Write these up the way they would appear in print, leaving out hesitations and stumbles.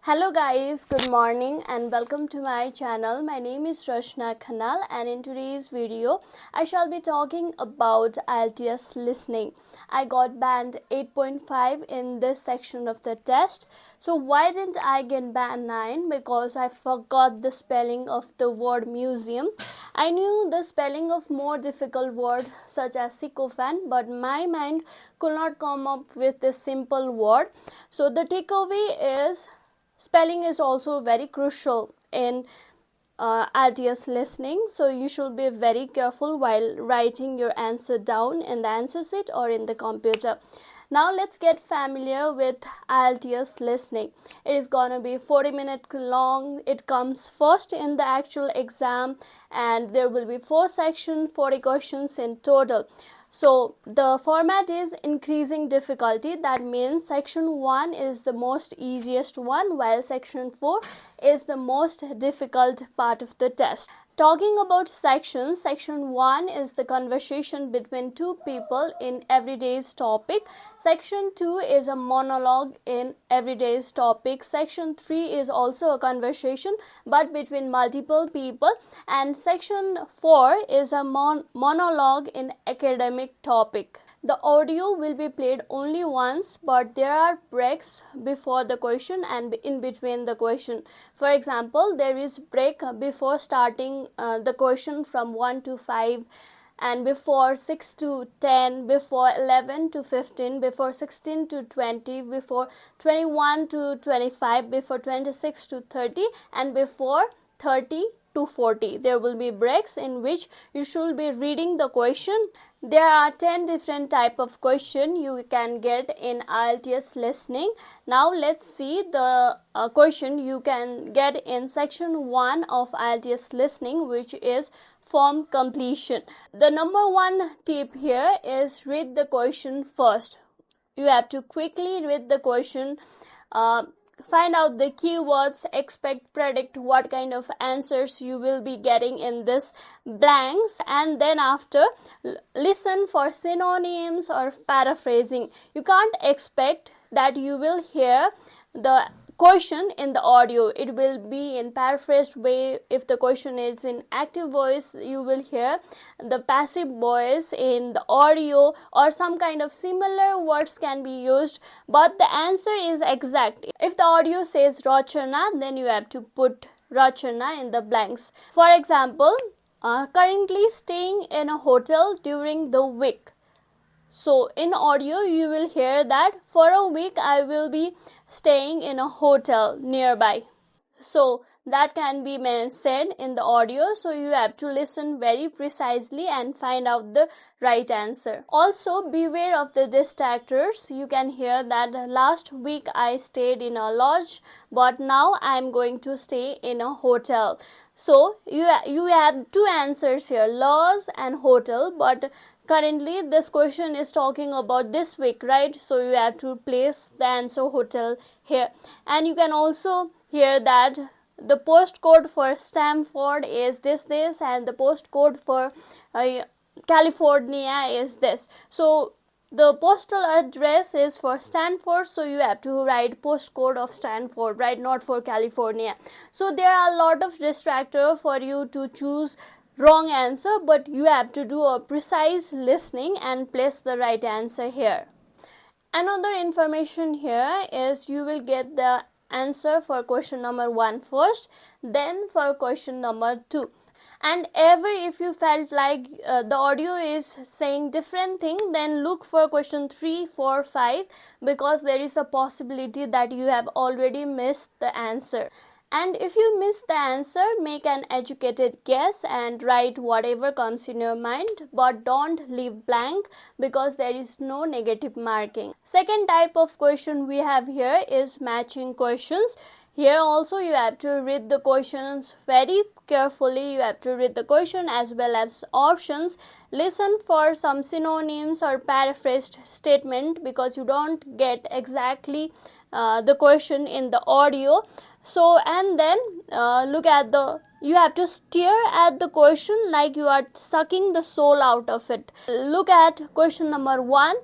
Hello guys, good morning and welcome to my channel. My name is Rashna Khanal and in today's video I shall be talking about IELTS listening. I got band 8.5 in this section of the test. So why didn't I get band 9? Because I forgot the spelling of the word museum. I knew the spelling of more difficult word such as sycophant, but my mind could not come up with this simple word. So the takeaway is spelling is also very crucial in IELTS listening, so you should be very careful while writing your answer down in the answer sheet or in the computer. Now let's get familiar with IELTS listening. It is gonna be 40 minutes long. It comes first in the actual exam and there will be 4 sections, 40 questions in total. So the format is increasing difficulty. That means section 1 is the most easiest one, while section 4 is the most difficult part of the test. Talking about sections, section 1 is the conversation between two people in everyday's topic. Section 2 is a monologue in everyday's topic. Section 3 is also a conversation but between multiple people, and section 4 is a monologue in academic topic. The audio will be played only once, but there are breaks before the question and in between the question. For example, there is break before starting the question from 1 to 5, and before 6 to 10, before 11 to 15, before 16 to 20, before 21 to 25, before 26 to 30, and before 30 to 40. There will be breaks in which you should be reading the question. There are 10 different type of question you can get in IELTS listening. Now let's see the question you can get in section 1 of IELTS listening, which is form completion. The number 1 tip here is read the question first. You have to quickly read the question, find out the keywords, expect, predict what kind of answers you will be getting in this blanks, and then after listen for synonyms or paraphrasing. You can't expect that you will hear the question in the audio. It will be in paraphrased way. If the question is in active voice, you will hear the passive voice in the audio, or some kind of similar words can be used, but the answer is exact. If the audio says Rachana, then you have to put Rachana in the blanks. For example, currently staying in a hotel during the week. So in audio you will hear that for a week I will be staying in a hotel nearby. So that can be said in the audio, so you have to listen very precisely and find out the right answer. Also beware of the distractors. You can hear that last week I stayed in a lodge, but now I am going to stay in a hotel. So you have two answers here, lodge and hotel, but currently this question is talking about this week, right? So you have to place the answer hotel here. And you can also hear that the postcode for Stanford is this and the postcode for California is this. So the postal address is for Stanford, so you have to write postcode of Stanford, right? Not for California. So there are a lot of distractors for you to choose wrong answer, but you have to do a precise listening and place the right answer here. Another information here is you will get the answer for question number 1 first, then for question number 2. And if you felt like the audio is saying different thing, then look for question 3, 4, 5, because there is a possibility that you have already missed the answer. And if you miss the answer, make an educated guess and write whatever comes in your mind, but don't leave blank because there is no negative marking. Second type of question we have here is matching questions. Here also you have to read the questions very carefully. You have to read the question as well as options. Listen for some synonyms or paraphrased statement because you don't get exactly the question in the audio. So and then look at you have to stare at the question like you are sucking the soul out of it. Look at question number 1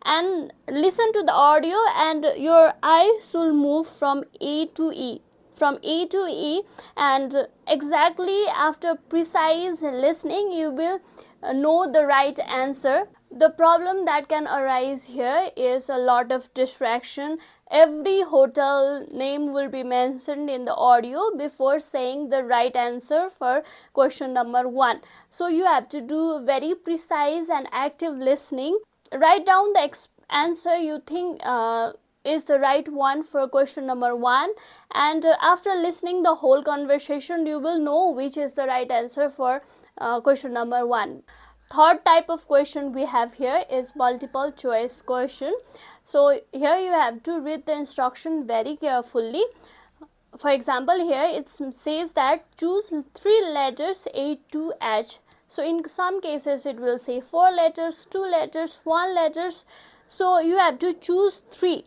and listen to the audio, and your eyes will move from A to E, and exactly after precise listening you will know the right answer. The problem that can arise here is a lot of distraction. Every hotel name will be mentioned in the audio before saying the right answer for question number 1. So you have to do very precise and active listening. Write down the answer you think is the right one for question number 1, and after listening the whole conversation you will know which is the right answer for question number 1. Third type of question we have here is multiple choice question. So here you have to read the instruction very carefully. For example, here it says that choose 3 letters A to H. So in some cases it will say 4 letters, 2 letters, 1 letters. So you have to choose 3.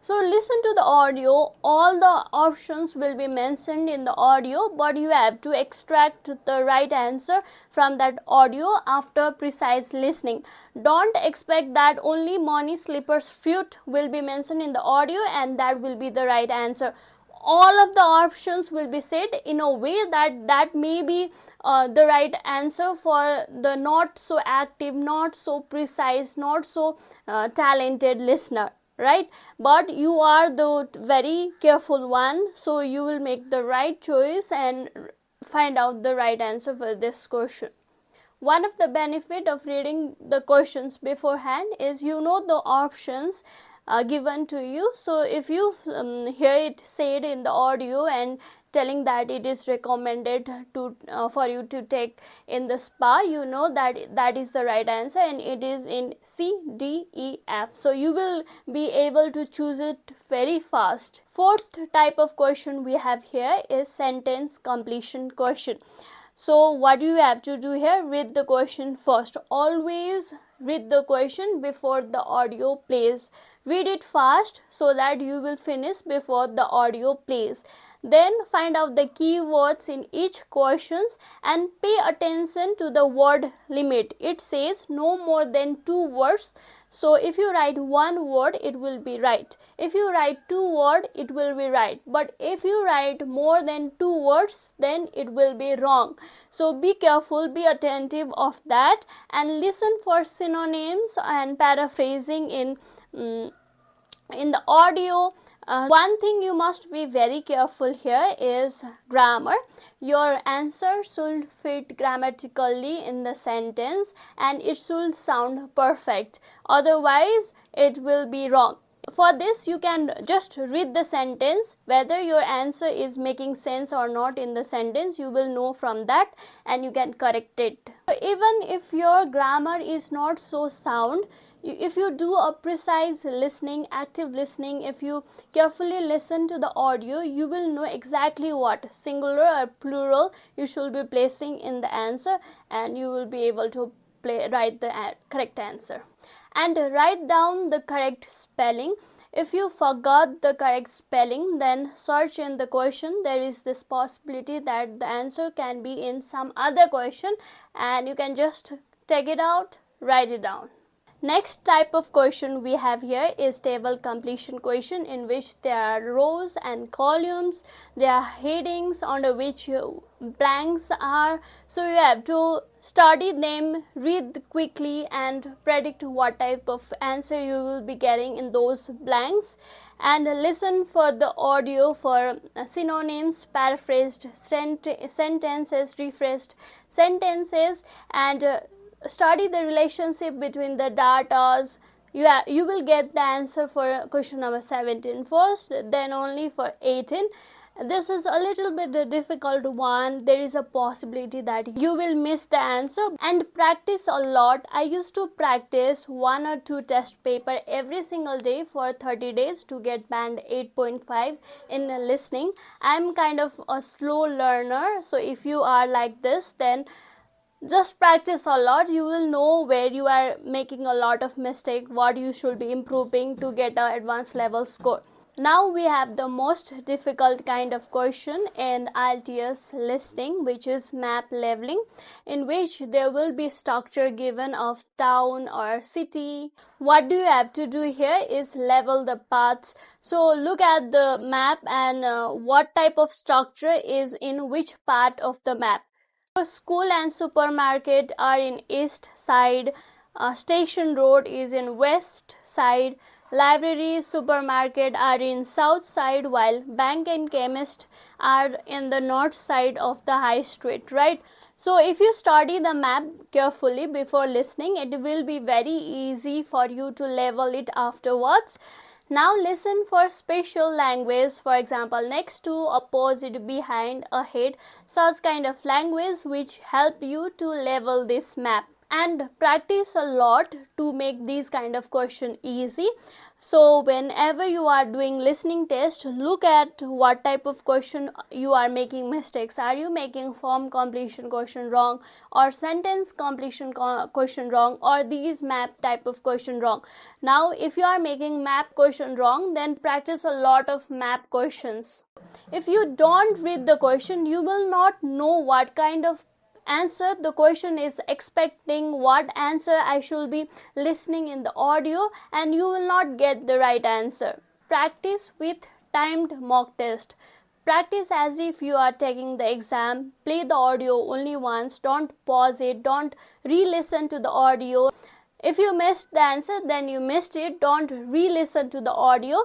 So listen to the audio. All the options will be mentioned in the audio, but you have to extract the right answer from that audio after precise listening. Don't expect that only money, slippers, fruit will be mentioned in the audio and that will be the right answer. All of the options will be said in a way that may be the right answer for the not so active, not so precise, not so talented listener, right? But you are the very careful one, so you will make the right choice and find out the right answer for this question. One of the benefit of reading the questions beforehand is you know the options given to you. So if you hear it said in the audio and telling that it is recommended to for you to take in the spa, you know that that is the right answer and it is in C, D, E, F. So you will be able to choose it very fast. Fourth type of question we have here is sentence completion question. So what you have to do here, read the question first. Always read the question before the audio plays. Read it fast so that you will finish before the audio plays. Then find out the keywords in each questions and pay attention to the word limit. It says no more than 2 words. So if you write 1 word, it will be right. If you write 2 words, it will be right. But if you write more than 2 words, then it will be wrong. So be careful, be attentive of that, and listen for synonyms and paraphrasing in the audio. One thing you must be very careful here is grammar. Your answer should fit grammatically in the sentence and it should sound perfect. Otherwise, it will be wrong. For this, you can just read the sentence. Whether your answer is making sense or not in the sentence, you will know from that and you can correct it. Even if your grammar is not so sound, if you do a precise listening, active listening, if you carefully listen to the audio, you will know exactly what singular or plural you should be placing in the answer and you will be able to write the correct answer. And write down the correct spelling. If you forgot the correct spelling, then search in the question. There is this possibility that the answer can be in some other question and you can just take it out, write it down. Next type of question we have here is table completion question, in which there are rows and columns, there are headings under which blanks are. So you have to study them, read quickly and predict what type of answer you will be getting in those blanks, and listen for the audio for synonyms, paraphrased sentences, rephrased sentences, and study the relationship between the datas. You will get the answer for question number 17 first, then only for 18. This is a little bit a difficult one. There is a possibility that you will miss the answer, and practice a lot. I used to practice 1 or 2 test paper every single day for 30 days to get band 8.5 in listening. I'm kind of a slow learner, so if you are like this, then just practice a lot. You will know where you are making a lot of mistake, what you should be improving to get an advanced level score. Now we have the most difficult kind of question in IELTS listening, which is map leveling, in which there will be structure given of town or city. What do you have to do here is level the paths. So look at the map and what type of structure is in which part of the map. So school and supermarket are in east side, station road is in west side, library, supermarket are in south side, while bank and chemist are in the north side of the high street, right? So if you study the map carefully before listening, it will be very easy for you to level it afterwards. Now listen for special language, for example, next to, opposite, behind, ahead, such kind of language which help you to level this map, and practice a lot to make these kind of question easy. So whenever you are doing listening test, look at what type of question you are making mistakes. Are you making form completion question wrong, or sentence completion question wrong, or these map type of question wrong? Now if you are making map question wrong, then practice a lot of map questions. If you don't read the question, you will not know what kind of answer the question is expecting, what answer I should be listening in the audio, and you will not get the right answer. Practice with timed mock test. Practice as if you are taking the exam. Play the audio only once, don't pause it, don't re-listen to the audio. If you missed the answer, then you missed it, don't re-listen to the audio.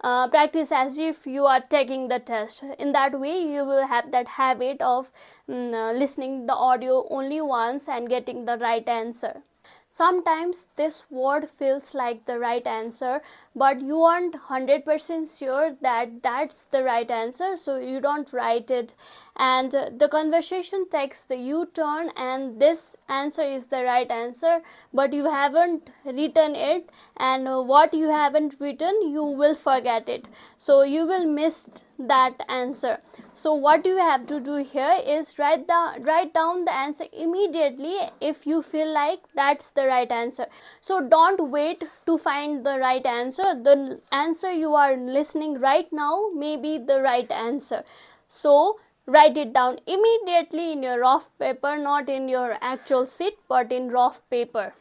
Practice as if you are taking the test. In that way you will have that habit of listening the audio only once and getting the right answer. Sometimes this word feels like the right answer, but you aren't 100% sure that that's the right answer, so you don't write it, and the conversation takes the U-turn and this answer is the right answer, but you haven't written it, and what you haven't written you will forget it, so you will miss that answer. So what you have to do here is write down the answer immediately if you feel like that's the right answer. So don't wait to find the right answer. The answer you are listening right now may be the right answer. So write it down immediately in your rough paper, not in your actual sheet, but in rough paper.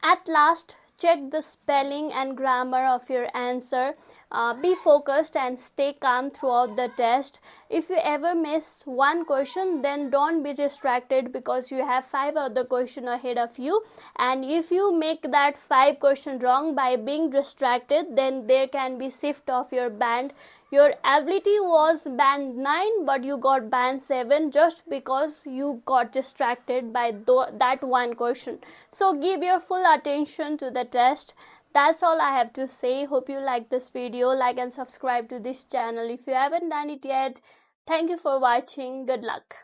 At last, check the spelling and grammar of your answer. Be focused and stay calm throughout the test. If you ever miss one question, then don't be distracted because you have 5 other questions ahead of you. And if you make that 5 question wrong by being distracted, then there can be shift of your band. Your ability was band 9, but you got band 7 just because you got distracted by that one question. So give your full attention to the test. That's all I have to say. Hope you like this video. Like and subscribe to this channel if you haven't done it yet. Thank you for watching. Good luck.